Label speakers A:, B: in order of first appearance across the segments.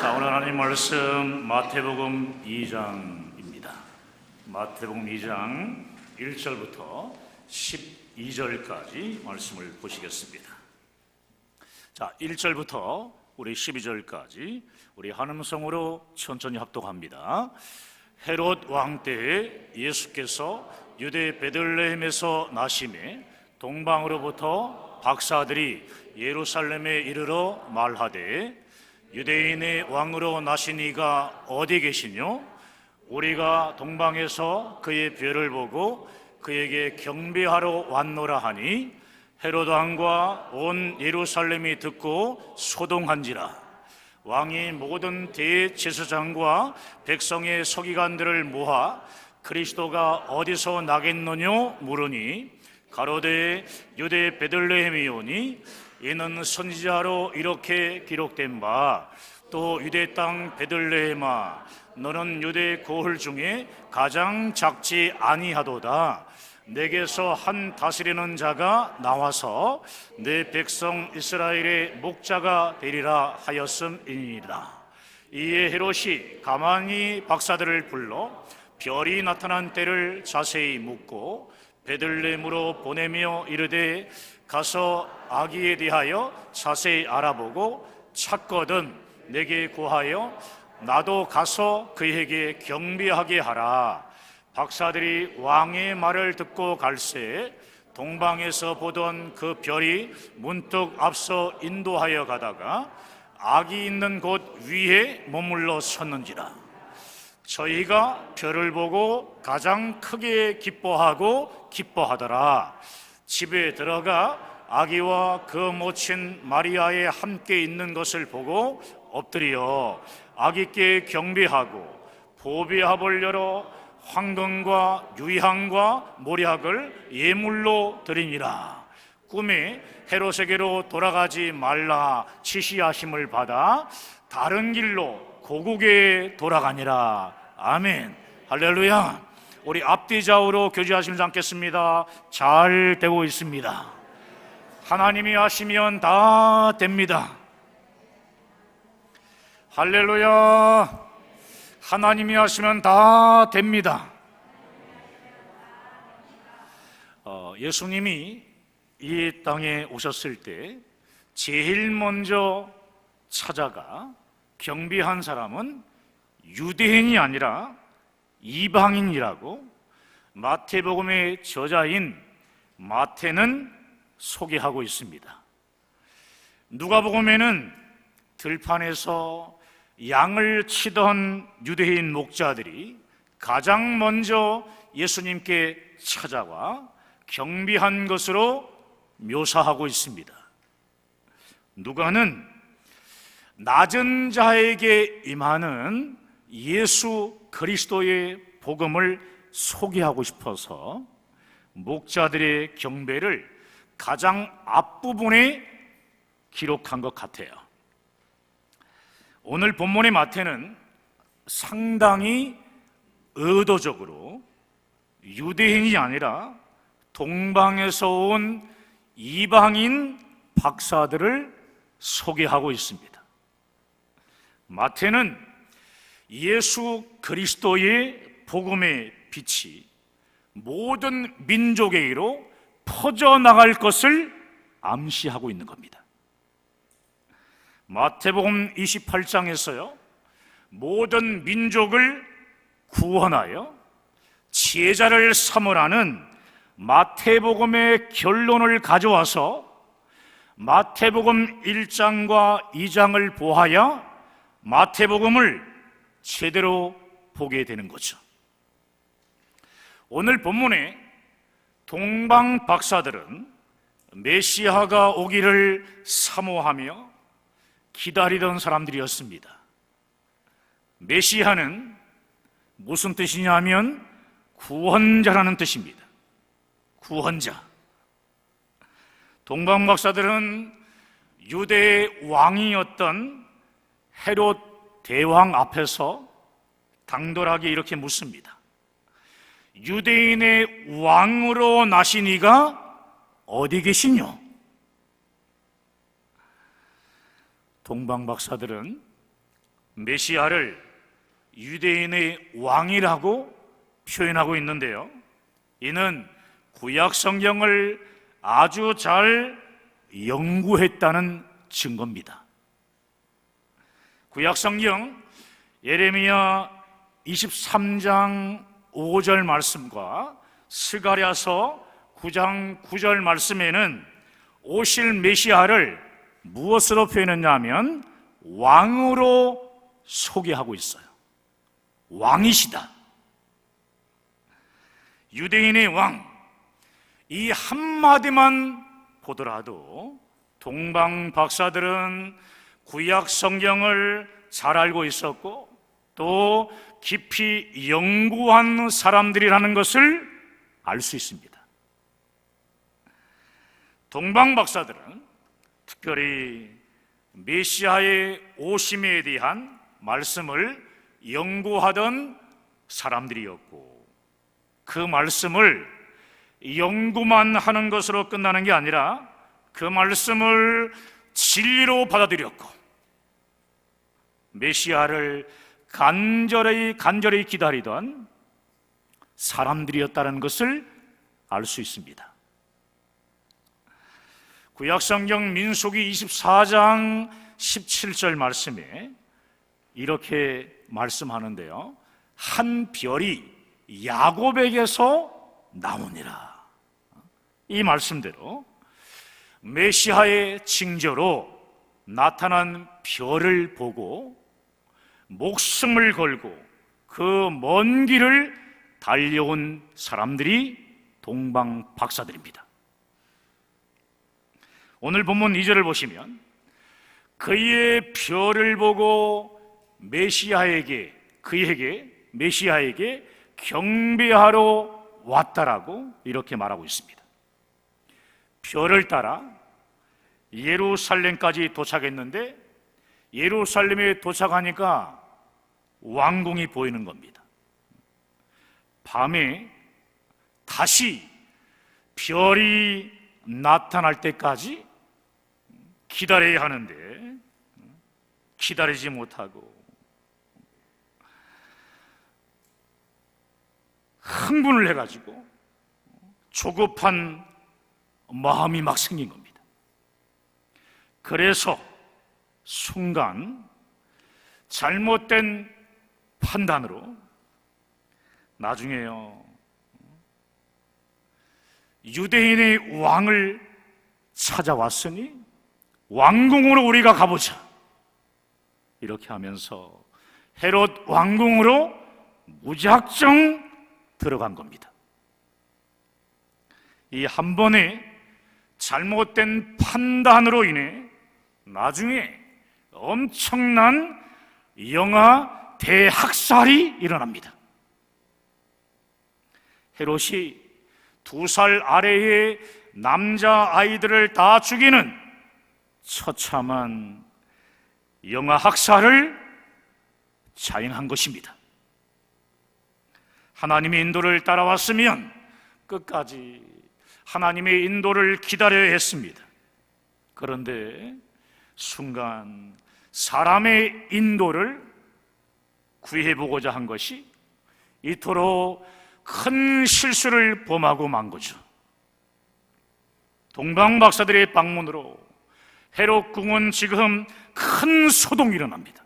A: 자, 오늘 하나님 말씀 마태복음 2장입니다. 마태복음 2장 1절부터 12절까지 말씀을 보시겠습니다. 자, 1절부터 우리 12절까지 우리 한음성으로 천천히 합독합니다. 헤롯 왕 때에 예수께서 유대 베들레헴에서 나심에 동방으로부터 박사들이 예루살렘에 이르러 말하되 유대인의 왕으로 나신 이가 어디 계시뇨? 우리가 동방에서 그의 별을 보고 그에게 경배하러 왔노라 하니 헤롯 왕과 온 예루살렘이 듣고 소동한지라. 왕이 모든 대제사장과 백성의 서기관들을 모아 그리스도가 어디서 나겠느뇨 물으니 가로되 유대 베들레헴이오니 이는 선지자로 이렇게 기록된 바 또 유대 땅 베들레헴아 너는 유대 고을 중에 가장 작지 아니하도다. 내게서 한 다스리는 자가 나와서 내 백성 이스라엘의 목자가 되리라 하였음이니이다. 이에 헤롯이 가만히 박사들을 불러 별이 나타난 때를 자세히 묻고 베들레헴으로 보내며 이르되 가서 아기에 대하여 자세히 알아보고 찾거든 내게 구하여 나도 가서 그에게 경배하게 하라. 박사들이 왕의 말을 듣고 갈새 동방에서 보던 그 별이 문득 앞서 인도하여 가다가 아기 있는 곳 위에 머물러 섰는지라. 저희가 별을 보고 가장 크게 기뻐하더라. 집에 들어가 아기와 그 모친 마리아에 함께 있는 것을 보고 엎드려 아기께 경배하고 보배합을 열어 황금과 유향과 모략을 예물로 드리니라. 꿈에 헤롯에게로 돌아가지 말라 지시하심을 받아 다른 길로 고국에 돌아가니라. 아멘. 할렐루야. 우리 앞뒤 좌우로 교제하시면서 앉겠습니다. 잘 되고 있습니다. 하나님이 하시면 다 됩니다. 할렐루야. 하나님이 하시면 다 됩니다. 예수님이 이 땅에 오셨을 때 제일 먼저 찾아가 경배한 사람은 유대인이 아니라 이방인이라고 마태복음의 저자인 마태는 소개하고 있습니다. 누가복음에는 들판에서 양을 치던 유대인 목자들이 가장 먼저 예수님께 찾아와 경배한 것으로 묘사하고 있습니다. 누가는 낮은 자에게 임하는 예수 그리스도의 복음을 소개하고 싶어서 목자들의 경배를 가장 앞부분에 기록한 것 같아요. 오늘 본문의 마태는 상당히 의도적으로 유대인이 아니라 동방에서 온 이방인 박사들을 소개하고 있습니다. 마태는 예수 그리스도의 복음의 빛이 모든 민족에게로 퍼져나갈 것을 암시하고 있는 겁니다. 마태복음 28장에서요 모든 민족을 구원하여 제자를 삼으라는 마태복음의 결론을 가져와서 마태복음 1장과 2장을 보아야 마태복음을 제대로 보게 되는 거죠. 오늘 본문에 동방 박사들은 메시아가 오기를 사모하며 기다리던 사람들이었습니다. 메시아는 무슨 뜻이냐 하면 구원자라는 뜻입니다. 구원자. 동방 박사들은 유대의 왕이었던 헤롯 대왕 앞에서 당돌하게 이렇게 묻습니다. 유대인의 왕으로 나신 이가 어디 계시뇨? 동방 박사들은 메시아를 유대인의 왕이라고 표현하고 있는데요, 이는 구약 성경을 아주 잘 연구했다는 증거입니다. 구약 성경 예레미야 23장 5절 말씀과 스가랴서 9장 9절 말씀에는 오실 메시아를 무엇으로 표현했냐면 왕으로 소개하고 있어요. 왕이시다. 유대인의 왕, 이 한마디만 보더라도 동방 박사들은 구약 성경을 잘 알고 있었고 또 깊이 연구한 사람들이라는 것을 알 수 있습니다. 동방 박사들은 특별히 메시아의 오심에 대한 말씀을 연구하던 사람들이었고, 그 말씀을 연구만 하는 것으로 끝나는 게 아니라 그 말씀을 진리로 받아들였고 메시아를 간절히 기다리던 사람들이었다는 것을 알 수 있습니다. 구약성경 민수기 24장 17절 말씀에 이렇게 말씀하는데요, 한 별이 야곱에게서 나오니라. 이 말씀대로 메시아의 징조로 나타난 별을 보고 목숨을 걸고 그 먼 길을 달려온 사람들이 동방 박사들입니다. 오늘 본문 2절을 보시면 그의 별을 보고 메시아에게 경배하러 왔다라고 이렇게 말하고 있습니다. 별을 따라 예루살렘까지 도착했는데 예루살렘에 도착하니까 왕궁이 보이는 겁니다. 밤에 다시 별이 나타날 때까지 기다려야 하는데 기다리지 못하고 흥분을 해가지고 조급한 마음이 막 생긴 겁니다. 그래서 순간 잘못된 판단으로 나중에요, 유대인의 왕을 찾아왔으니 왕궁으로 우리가 가보자, 이렇게 하면서 헤롯 왕궁으로 무작정 들어간 겁니다. 이 한 번의 잘못된 판단으로 인해 나중에 엄청난 영아 대학살이 일어납니다. 헤롯이 2살 아래의 남자아이들을 다 죽이는 처참한 영아 학살을 자행한 것입니다. 하나님의 인도를 따라왔으면 끝까지 하나님의 인도를 기다려야 했습니다. 그런데 순간 사람의 인도를 구해보고자 한 것이 이토록 큰 실수를 범하고 만 거죠. 동방 박사들의 방문으로 헤롯 궁은 지금 큰 소동이 일어납니다.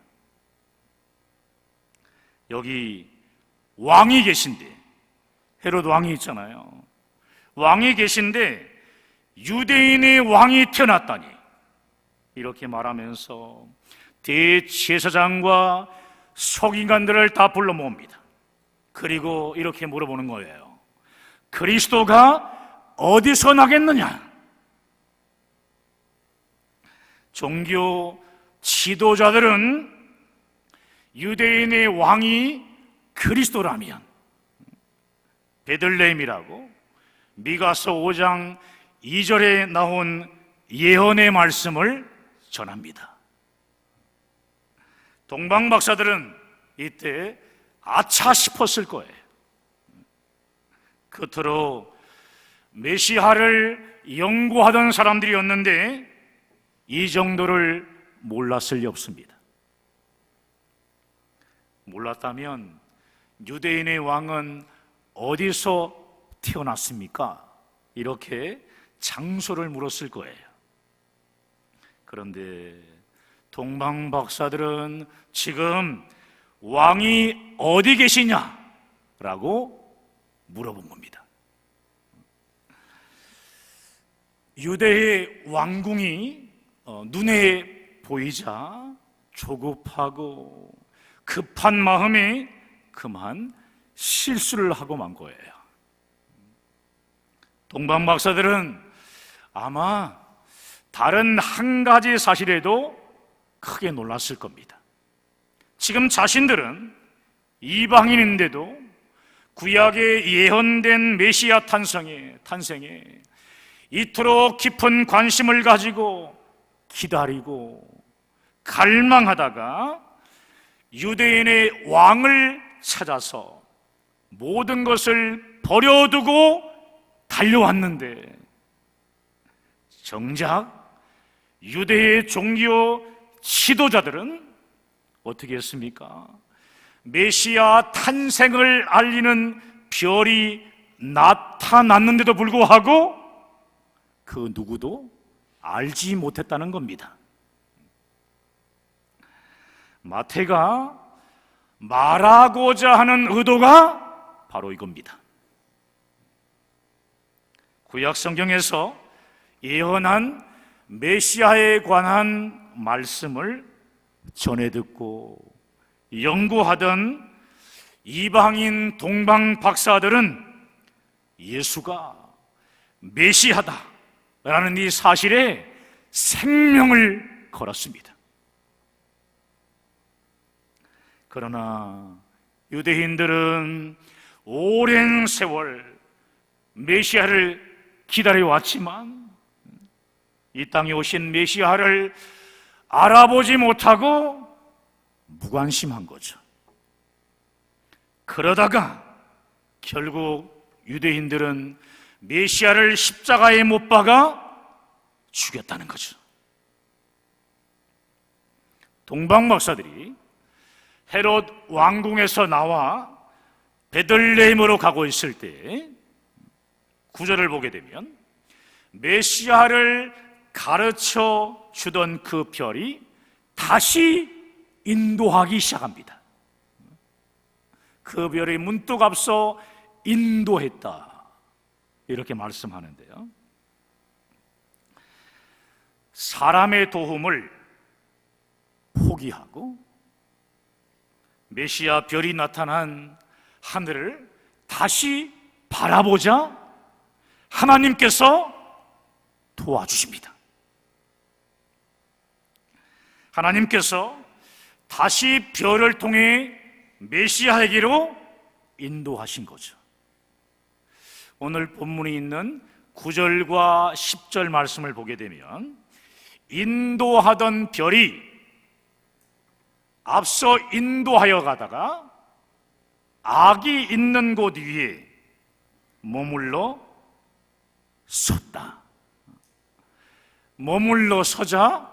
A: 여기 왕이 계신데, 헤롯 왕이 있잖아요. 왕이 계신데 유대인의 왕이 태어났다니, 이렇게 말하면서 대제사장과 서기관들을 다 불러 모읍니다. 그리고 이렇게 물어보는 거예요. 그리스도가 어디서 나겠느냐? 종교 지도자들은 유대인의 왕이 그리스도라면 베들레헴이라고 미가서 5장 2절에 나온 예언의 말씀을 전합니다. 동방 박사들은 이때 아차 싶었을 거예요. 그토록 메시아를 연구하던 사람들이었는데 이 정도를 몰랐을 리 없습니다. 몰랐다면 유대인의 왕은 어디서 태어났습니까? 이렇게 장소를 물었을 거예요. 그런데 동방 박사들은 지금 왕이 어디 계시냐라고 물어본 겁니다. 유대의 왕궁이 눈에 보이자 조급하고 급한 마음에 그만 실수를 하고 만 거예요. 동방 박사들은 아마 다른 한 가지 사실에도 크게 놀랐을 겁니다. 지금 자신들은 이방인인데도 구약에 예언된 메시아 탄생에 이토록 깊은 관심을 가지고 기다리고 갈망하다가 유대인의 왕을 찾아서 모든 것을 버려두고 달려왔는데 정작 유대의 종교 지도자들은 어떻게 했습니까? 메시아 탄생을 알리는 별이 나타났는데도 불구하고 그 누구도 알지 못했다는 겁니다. 마태가 말하고자 하는 의도가 바로 이겁니다. 구약 성경에서 예언한 메시아에 관한 말씀을 전해 듣고 연구하던 이방인 동방 박사들은 예수가 메시아다라는 이 사실에 생명을 걸었습니다. 그러나 유대인들은 오랜 세월 메시아를 기다려왔지만 이 땅에 오신 메시아를 알아보지 못하고 무관심한 거죠. 그러다가 결국 유대인들은 메시아를 십자가에 못 박아 죽였다는 거죠. 동방 박사들이 헤롯 왕궁에서 나와 베들레헴으로 가고 있을 때 9절을 보게 되면 메시아를 가르쳐 주던 그 별이 다시 인도하기 시작합니다. 그 별이 문득 앞서 인도했다 이렇게 말씀하는데요, 사람의 도움을 포기하고 메시아 별이 나타난 하늘을 다시 바라보자 하나님께서 도와주십니다. 하나님께서 다시 별을 통해 메시아에게로 인도하신 거죠. 오늘 본문에 있는 9절과 10절 말씀을 보게 되면 인도하던 별이 앞서 인도하여 가다가 악이 있는 곳 위에 머물러 섰다. 머물러 서자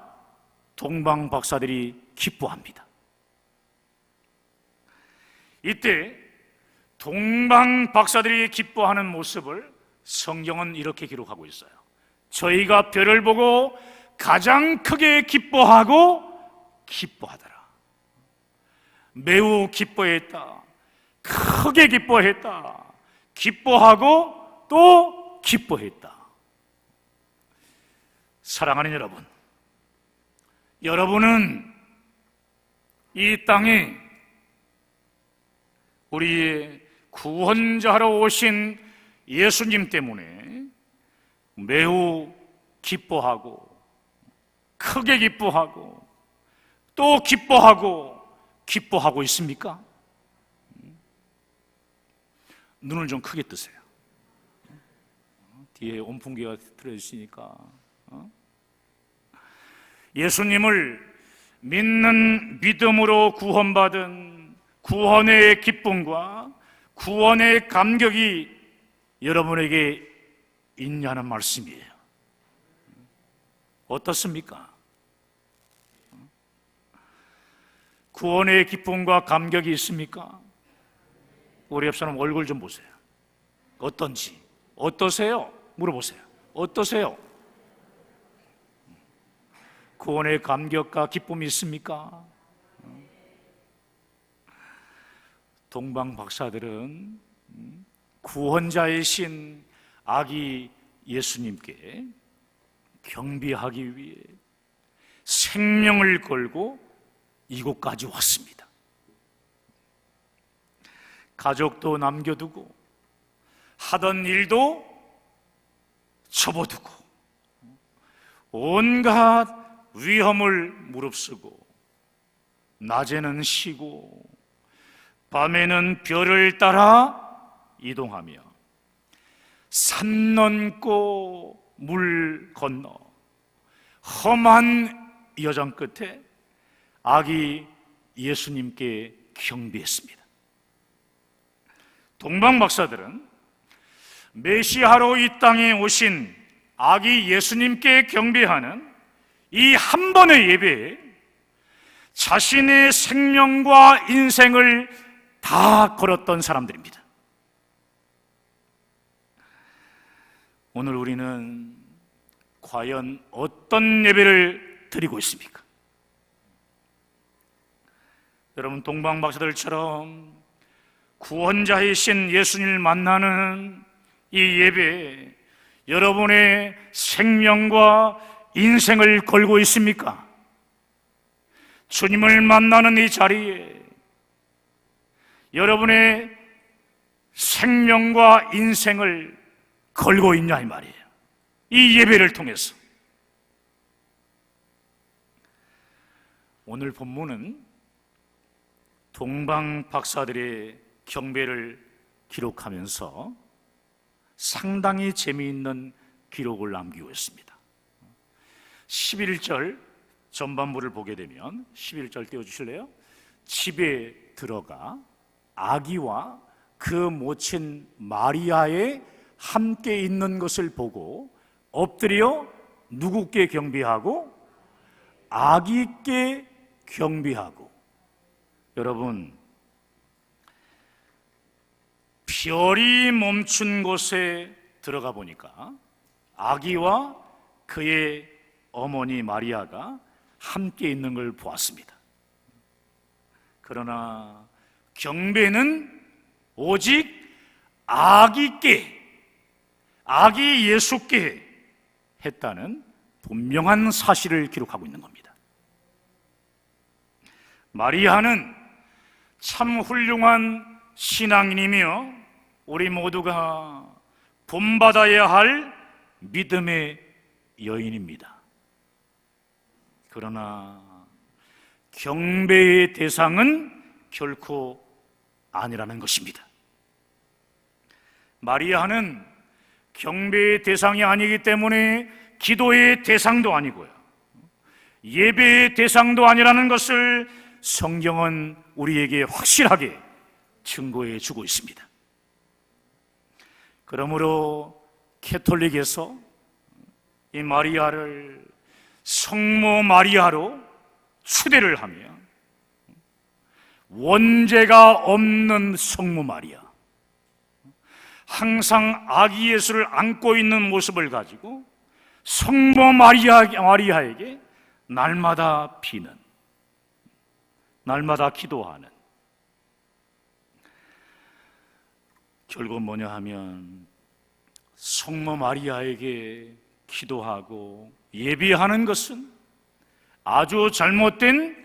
A: 동방 박사들이 기뻐합니다. 이때 동방 박사들이 기뻐하는 모습을 성경은 이렇게 기록하고 있어요. 저희가 별을 보고 가장 크게 기뻐하고 기뻐하더라. 매우 기뻐했다. 크게 기뻐했다. 기뻐하고 또 기뻐했다. 사랑하는 여러분, 여러분은 이 땅에 우리의 구원자로 오신 예수님 때문에 매우 기뻐하고 크게 기뻐하고 또 기뻐하고 있습니까? 눈을 좀 크게 뜨세요. 뒤에 온풍기가 틀어주시니까. 예수님을 믿는 믿음으로 구원받은 구원의 기쁨과 구원의 감격이 여러분에게 있냐는 말씀이에요. 어떻습니까? 구원의 기쁨과 감격이 있습니까? 우리 옆 사람 얼굴 좀 보세요. 어떤지, 어떠세요? 물어보세요. 어떠세요? 구원의 감격과 기쁨이 있습니까? 동방 박사들은 구원자이신 아기 예수님께 경배하기 위해 생명을 걸고 이곳까지 왔습니다. 가족도 남겨두고 하던 일도 접어두고 온갖 위험을 무릅쓰고 낮에는 쉬고 밤에는 별을 따라 이동하며 산 넘고 물 건너 험한 여정 끝에 아기 예수님께 경배했습니다. 동방 박사들은 메시아로 이 땅에 오신 아기 예수님께 경배하는 이 한 번의 예배에 자신의 생명과 인생을 다 걸었던 사람들입니다. 오늘 우리는 과연 어떤 예배를 드리고 있습니까? 여러분, 동방 박사들처럼 구원자이신 예수님을 만나는 이 예배에 여러분의 생명과 인생을 걸고 있습니까? 주님을 만나는 이 자리에 여러분의 생명과 인생을 걸고 있냐 이 말이에요. 이 예배를 통해서. 오늘 본문은 동방 박사들의 경배를 기록하면서 상당히 재미있는 기록을 남기고 있습니다. 11절 전반부를 보게 되면 11절 띄워주실래요? 집에 들어가 아기와 그 모친 마리아에 함께 있는 것을 보고 엎드려 누구께 경배하고? 아기께 경배하고. 여러분, 별이 멈춘 곳에 들어가 보니까 아기와 그의 어머니 마리아가 함께 있는 걸 보았습니다. 그러나 경배는 오직 아기께, 아기 예수께 했다는 분명한 사실을 기록하고 있는 겁니다. 마리아는 참 훌륭한 신앙인이며 우리 모두가 본받아야 할 믿음의 여인입니다. 그러나 경배의 대상은 결코 아니라는 것입니다. 마리아는 경배의 대상이 아니기 때문에 기도의 대상도 아니고요, 예배의 대상도 아니라는 것을 성경은 우리에게 확실하게 증거해 주고 있습니다. 그러므로 캐톨릭에서 이 마리아를 성모 마리아로 추대를 하며 원죄가 없는 성모 마리아, 항상 아기 예수를 안고 있는 모습을 가지고 성모 마리아에게 날마다 비는, 날마다 기도하는, 결국 뭐냐 하면 성모 마리아에게 기도하고 예배하는 것은 아주 잘못된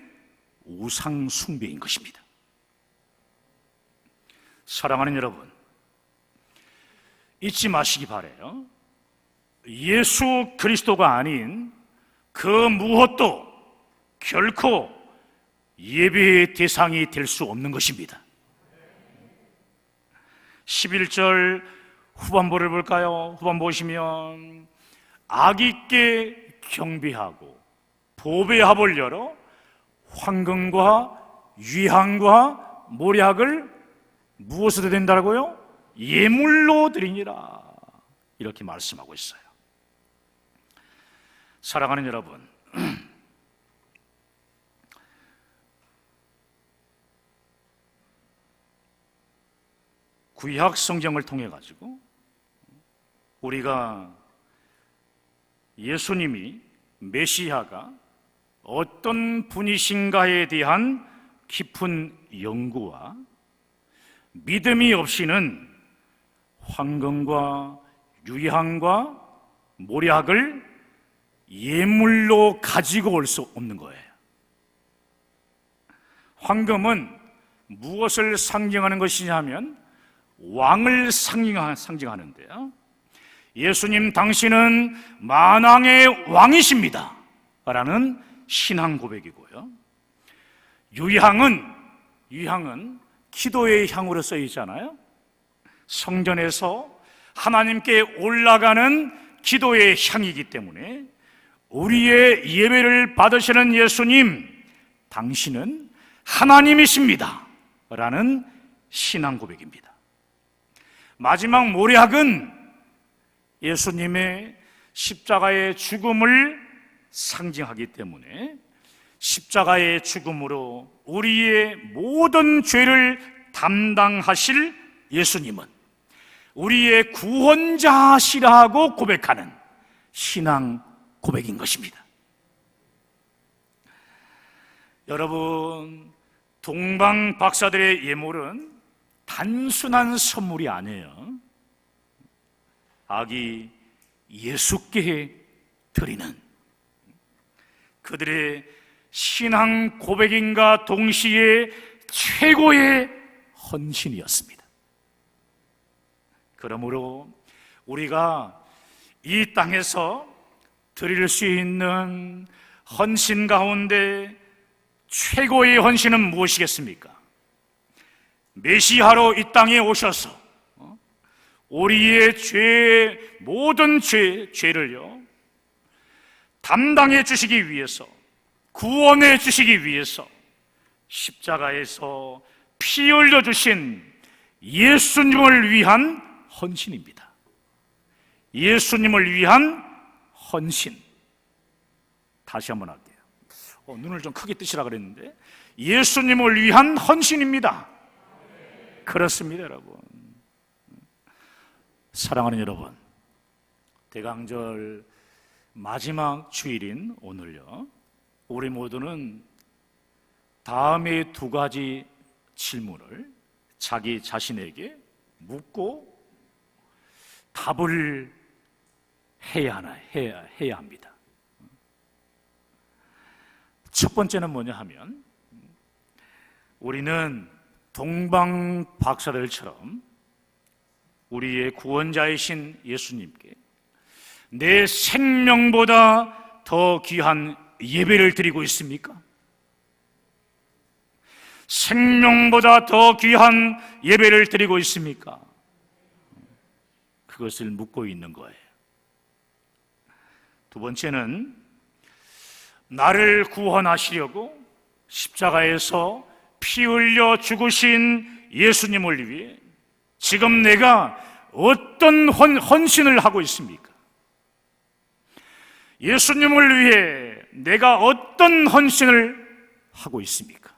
A: 우상 숭배인 것입니다. 사랑하는 여러분, 잊지 마시기 바라요. 예수 그리스도가 아닌 그 무엇도 결코 예배의 대상이 될 수 없는 것입니다. 11절 후반부를 볼까요? 후반부 보시면 아기께 경배하고 보배합을 열어 황금과 유향과 모략을 무엇으로 드린다고요? 예물로 드리니라, 이렇게 말씀하고 있어요. 사랑하는 여러분, 구약 성경을 통해 가지고 우리가 예수님이 메시아가 어떤 분이신가에 대한 깊은 연구와 믿음이 없이는 황금과 유향과 모략을 예물로 가지고 올 수 없는 거예요. 황금은 무엇을 상징하는 것이냐면 왕을 상징하는데요. 예수님 당신은 만왕의 왕이십니다 라는 신앙 고백이고요. 유향은 기도의 향으로 써 있잖아요. 성전에서 하나님께 올라가는 기도의 향이기 때문에 우리의 예배를 받으시는 예수님, 당신은 하나님이십니다 라는 신앙 고백입니다. 마지막 모략은 예수님의 십자가의 죽음을 상징하기 때문에 십자가의 죽음으로 우리의 모든 죄를 담당하실 예수님은 우리의 구원자시라고 고백하는 신앙 고백인 것입니다. 여러분, 동방 박사들의 예물은 단순한 선물이 아니에요. 아기 예수께 드리는 그들의 신앙 고백인가 동시에 최고의 헌신이었습니다. 그러므로 우리가 이 땅에서 드릴 수 있는 헌신 가운데 최고의 헌신은 무엇이겠습니까? 메시아로 이 땅에 오셔서 우리의 모든 죄를요 담당해 주시기 위해서, 구원해 주시기 위해서 십자가에서 피 흘려 주신 예수님을 위한 헌신입니다. 예수님을 위한 헌신. 다시 한번 할게요. 눈을 좀 크게 뜨시라 그랬는데, 예수님을 위한 헌신입니다. 그렇습니다, 여러분. 사랑하는 여러분, 대강절 마지막 주일인 오늘요, 우리 모두는 다음의 두 가지 질문을 자기 자신에게 묻고 답을 해야 합니다. 첫 번째는 뭐냐 하면, 우리는 동방 박사들처럼 우리의 구원자이신 예수님께 내 생명보다 더 귀한 예배를 드리고 있습니까? 생명보다 더 귀한 예배를 드리고 있습니까? 그것을 묻고 있는 거예요. 두 번째는, 나를 구원하시려고 십자가에서 피 흘려 죽으신 예수님을 위해 지금 내가 어떤 헌신을 하고 있습니까? 예수님을 위해 내가 어떤 헌신을 하고 있습니까?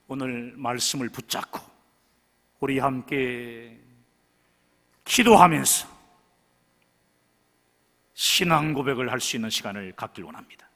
A: 오늘 말씀을 붙잡고 우리 함께 기도하면서 신앙 고백을 할 수 있는 시간을 갖길 원합니다.